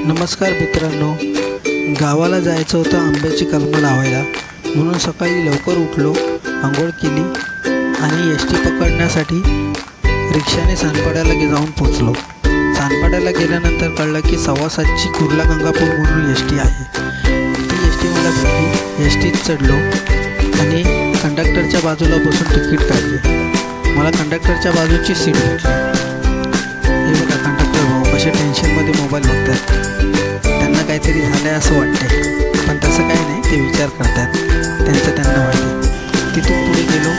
नमस्कार मित्रांनो, गावाला जायचं होतं आंब्याची कलमं लावायला, म्हणून सकाळी लवकर उठलो, आंघोळ केली आणि एस टी पकडण्यासाठी रिक्षाने सानपाड्याला जाऊन पोचलो. सानपाड्याला गेल्यानंतर कळलं की 7:15ची कुर्ला गंगापूर म्हणून एस टी आहे. ती एस टी मला भेटली. एस टीत चढलो आणि कंडक्टरच्या बाजूला बसून तिकीट काढले. मला कंडक्टरच्या बाजूची सीट भेटली. हे बघा कंडक्टर भाऊ कसे टेन्शनमध्ये मोबाईल बघतात. त्यांना काहीतरी झालं आहे असं वाटतंय, पण तसं काही नाही, ते विचार करतात, त्यांचं त्यांना माहिती. तिथून पुढे गेलो.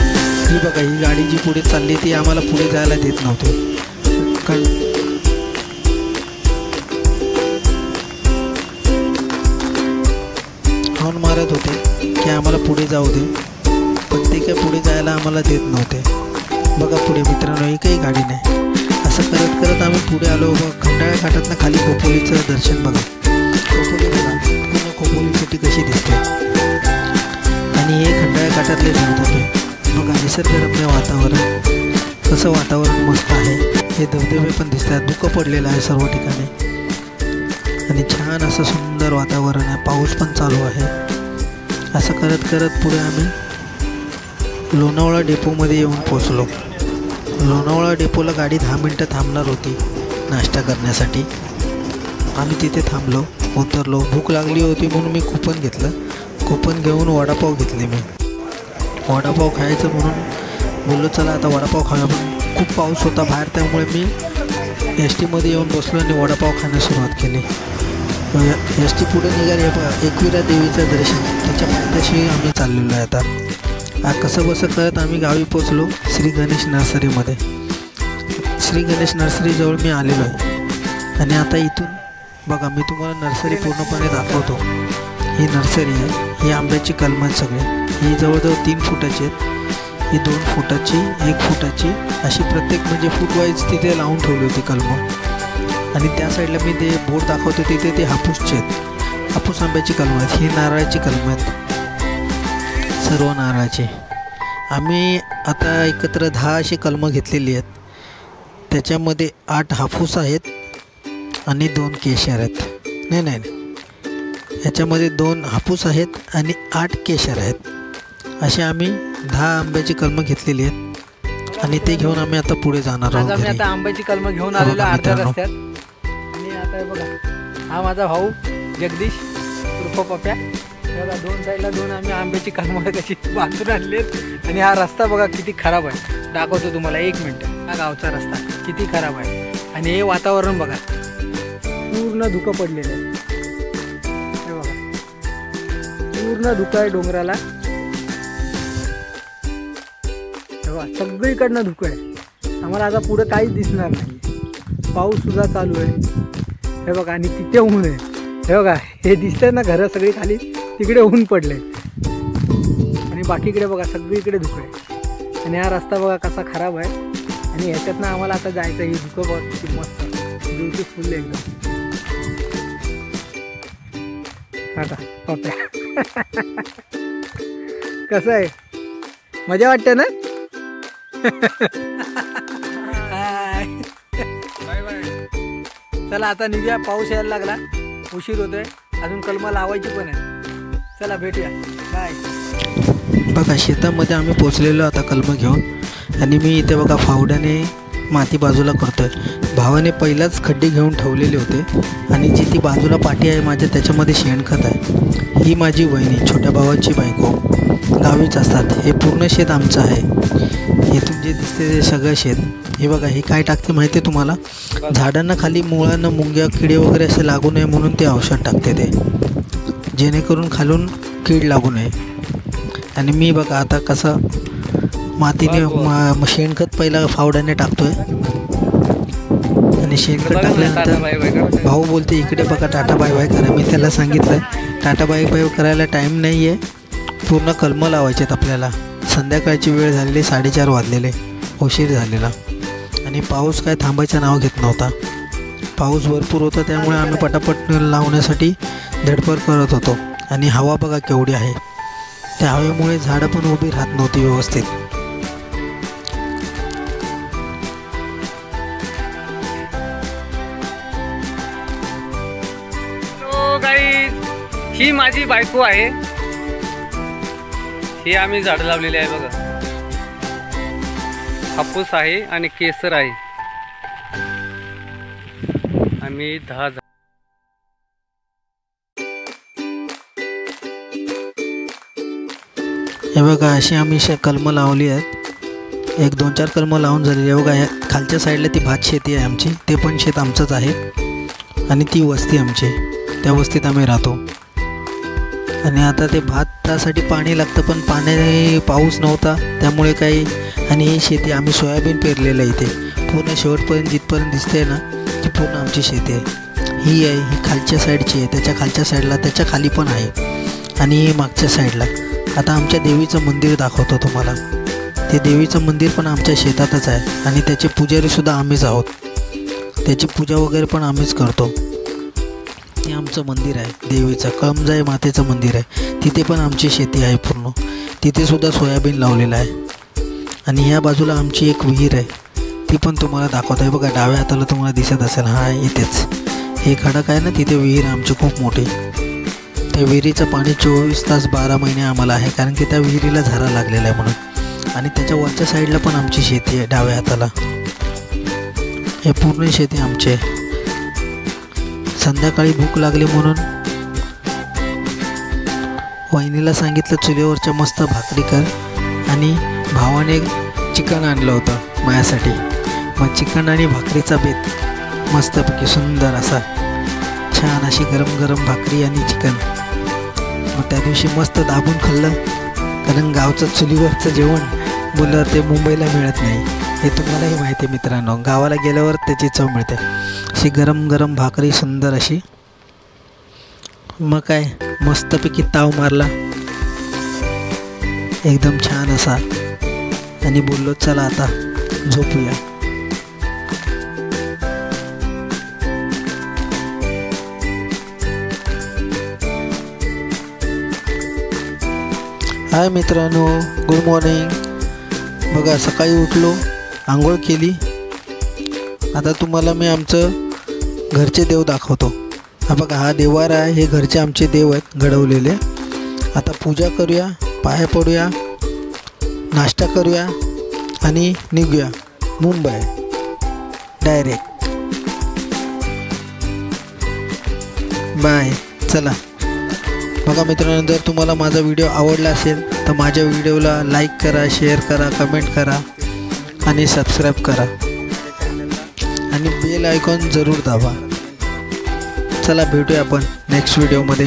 ही बघा ही गाडी जी पुढे चालली ती आम्हाला पुढे जायला देत नव्हती. हॉर्न मारत होते की आम्हाला पुढे जाऊ दे, पण ते काय पुढे जायला आम्हाला देत नव्हते. बघा पुढे मित्रांनो एकही गाडी नाही. असं करत करत आम्ही पुढे आलो. खंडाळा घाटातनं खाली खोपोलीचं दर्शन बघा. खोपोली बघा पूर्ण खोपोली सिटी कशी दिसते आणि हे खंडाळा घाटातले धबधबे बघा. निसर्गरम्य वातावरण, कसं वातावरण मस्त आहे. हे धबधबे पण दिसतात. धुकं पडलेलं आहे सर्व ठिकाणी आणि छान असं सुंदर वातावरण आहे. पाऊस पण चालू आहे. असं करत करत पुढे आम्ही लोणावळा डेपोमध्ये येऊन पोचलो. लोणावळा डेपोला गाडी 10 मिनटं थांबणार होती नाश्ता करण्यासाठी. आम्ही तिथे थांबलो, उतरलो. भूक लागली होती म्हणून मी कुपन घेतलं. कुपन घेऊन वडापाव घेतले. मी वडापाव खायचं म्हणून बोललो चला आता वडापाव खाऊया. पण खूप पाऊस होता बाहेर, त्यामुळे मी एस टीमध्ये येऊन बसलो आणि वडापाव खाण्यास सुरुवात केली. एस टी पुढे निघाली. एकविरा देवीचं दर्शन, त्याच्या पायथ्याशी आम्ही चाललेलो आहे. आता कसं बसं करत आम्ही गावी पोचलो. श्री गणेश नर्सरीमध्ये. श्री गणेश नर्सरीजवळ मी आलेलो आहे. आणि आता इथून बघा मी तुम्हाला नर्सरी पूर्णपणे दाखवतो. ही नर्सरी आहे. ही आंब्याची कलमं आहेत सगळे. ही जवळजवळ 3 फुटाची आहेत. ही 2 फुटाची, 1 फुटाची अशी प्रत्येक म्हणजे फूटवाईज तिथे लावून ठेवली होती कलमं. आणि त्या साईडला मी ते बोर्ड दाखवतो तिथे ते हापूसचे आहेत. हापूस आंब्याची कलमं आहेत. ही नारळाची कलमं आहेत, सर्व नारळाची. आम्ही आता एकत्र 10 अशी कलमं घेतलेली आहेत. त्याच्यामध्ये 8 हापूस आहेत आणि 2 केशर आहेत. नाही ह्याच्यामध्ये 2 हापूस आहेत आणि 8 केशर आहेत. असे आम्ही 10 आंब्याची कलमं घेतलेली आहेत आणि ते घेऊन आम्ही आता पुढे जाणार आहोत. आम्ही आता आंब्याची कलमं घेऊन आलेलो अर्ध्या रस्त्यात. आणि आता बघा हा माझा भाऊ जगदीश उर्फ पप्या. बघा 2 साईडला 2 आम्ही आंब्याची कलमं कशी बांधून आणलीत. आणि हा रस्ता बघा किती खराब आहे. दाखवतो तुम्हाला 1 मिनटं. हा गावचा रस्ता किती खराब आहे. आणि हे वातावरण बघा पूर्ण धुकं पडलेलं आहे. हे बघा पूर्ण धुकं आहे डोंगराला. हे बघा सगळीकडनं धुकं आहे. आम्हाला आता पुढं काहीच दिसणार नाही. पाऊस सुद्धा चालू आहे. हे बघा आणि तिथे ऊन आहे. हे बघा हे दिसतंय ना घरं सगळी खाली, तिकडे ऊन पडले आणि बाकीकडे बघा सगळीकडे धुकं आहे. आणि हा रस्ता बघा कसा खराब आहे. आणि ह्याच्यातनं आम्हाला आता जायचं. ही धुकं बघा किती मस्त ब्युटिफुल एकदम. आता पप्या कसं आहे, मजा वाटते ना. चला आता निघूया. पाऊस यायला लागला, उशीर होतोय. अजून कलमं लावायची पण आहे. चला भेटूया. बाय. बघा शेतामध्ये आम्ही पोचलेलो आता कलमं घेऊन. आणि मी इथे बघा फावड्याने माती बाजूला करतोय. भावाने पहिलाच खड्डे घेऊन ठेवलेले होते आणि जी ती बाजूला पाटी आहे माझ्या त्याच्यामध्ये शेणखत आहे. ही माझी वहिनी, छोट्या भावाची बायको, गावीच असतात. हे पूर्ण शेत आमचं आहे. इथून जे दिसते ते सगळं शेत. हे बघा हे काय टाकते माहिती आहे तुम्हाला, झाडांना खाली मुळांना मुंग्या किडे वगैरे असे लागू नये म्हणून ते औषध टाकते ते, जेणेकरून खालून कीड लागू नये. आणि मी बघा आता कसं मातीने शेणखत पहिला फावड्याने टाकतोय. आणि शेणखत टाकल्यानंतर भाऊ बोलते इकडे बघा टाटा बाय बाय करा. मी त्याला सांगितलं टाटा बाय बाय करायला टाईम नाही आहे, पूर्ण कलमं लावायचे आहेत आपल्याला. संध्याकाळची वेळ झालेली, 4:30 वाजलेले, उशीर झालेला. आणि पाऊस काय थांबायचं नाव घेत नव्हता. पाऊस भरपूर होता, त्यामुळे आम्ही पटापट लावण्यासाठी धडपड करत होतो. आणि हवा बघा केवढी आहे. त्या हवेमुळे झाडं पण उभी राहत नव्हती व्यवस्थित. ही माझी बायको आहे. ही आम्ही झाडं लावलेली आहे बघा. हापूस आहे आणि केसर आहे. आम्ही 10 हे बघा अशी आम्ही कलमं लावली आहेत. 1-2-4 कलमं लावून झालेली आहे बघा. ह्या खालच्या साईडला ती भात शेती आहे आमची. ते पण शेत आमचंच आहे आणि ती वस्ती आमची. त्या वस्तीत आम्ही राहतो. आणि आता ते भातासाठी पाणी लागतं पण पाऊस नव्हता त्यामुळे काही. आणि ही शेती आम्ही सोयाबीन पेरलेलं आहे इथे. पूर्ण शेवटपर्यंत जिथपर्यंत दिसते ना ती पूर्ण आमची शेती आहे. ही आहे ही खालच्या साईडची आहे. त्याच्या खालच्या साईडला त्याच्या खाली पण आहे आणि मागच्या साईडला. आता आमच्या देवीचं मंदिर दाखवतो तुम्हाला. ते देवीचं मंदिर पण आमच्या शेतातच आहे आणि त्याचे पुजारीसुद्धा आम्हीच आहोत. त्याची पूजा वगैरे पण आम्हीच करतो. ते आमचं मंदिर आहे देवीचं. कळमजाई मातेचं मंदिर आहे. तिथे पण आमची शेती आहे पूर्ण. तिथेसुद्धा सोयाबीन लावलेलं आहे. आणि ह्या बाजूला आमची एक विहीर आहे. ती पण तुम्हाला दाखवत आहे बघा. डाव्या हाताला तुम्हाला दिसत असेल. हा इथेच हे खडक आहे ना तिथे विहीर आमची खूप मोठी. त्या विहिरीचं पाणी 24 तास 12 महिने आम्हाला आहे कारण की त्या विहिरीला झरा लागलेला आहे म्हणून. आणि त्याच्या वरच्या साईडला पण आमची शेती आहे डाव्या हाताला. हे पूर्ण शेती आमची आहे. संध्याकाळी भूक लागली म्हणून वहिनीला सांगितलं चुलीवरच्या मस्त भाकरी कर. आणि भावाने चिकन आणलं होतं माझ्यासाठी. मग चिकन आणि भाकरीचा बेत मस्तपैकी सुंदर असा छान अशी गरम गरम भाकरी आणि चिकन. मग त्या दिवशी मस्त दाबून खाल्लं कारण गावचं चुलीवरचं जेवण बोललं ते मुंबईला मिळत नाही. हे तुम्हालाही माहिती आहे मित्रांनो. गावाला गेल्यावर त्याची चव मिळते. अशी गरम गरम भाकरी सुंदर अशी. मग काय मस्तपैकी ताव मारला एकदम छान असा. आणि बोललो चला आता झोपूया. हाय मित्रांनो, गुड मॉर्निंग. बघा सकाळी उठलो, आंघोळ केली. आता तुम्हाला मी आमचं घरचे देव दाखवतो. हा बघा हा देवारा आहे. हे घरचे आमचे देव आहेत घडवलेले. आता पूजा करूया, पाया पडूया, नाश्ता करूया आणि निघूया मुंबई डायरेक्ट. बाय. चला. बघा मित्रांनो, जर तुम्हाला माझा व्हिडिओ आवडला असेल तर माझ्या व्हिडिओला लाईक करा, शेअर करा, कमेंट करा आणि सबस्क्राईब करा आणि बेल आयकॉन जरूर दाबा. चला भेटूया आपण नेक्स्ट व्हिडिओमध्ये.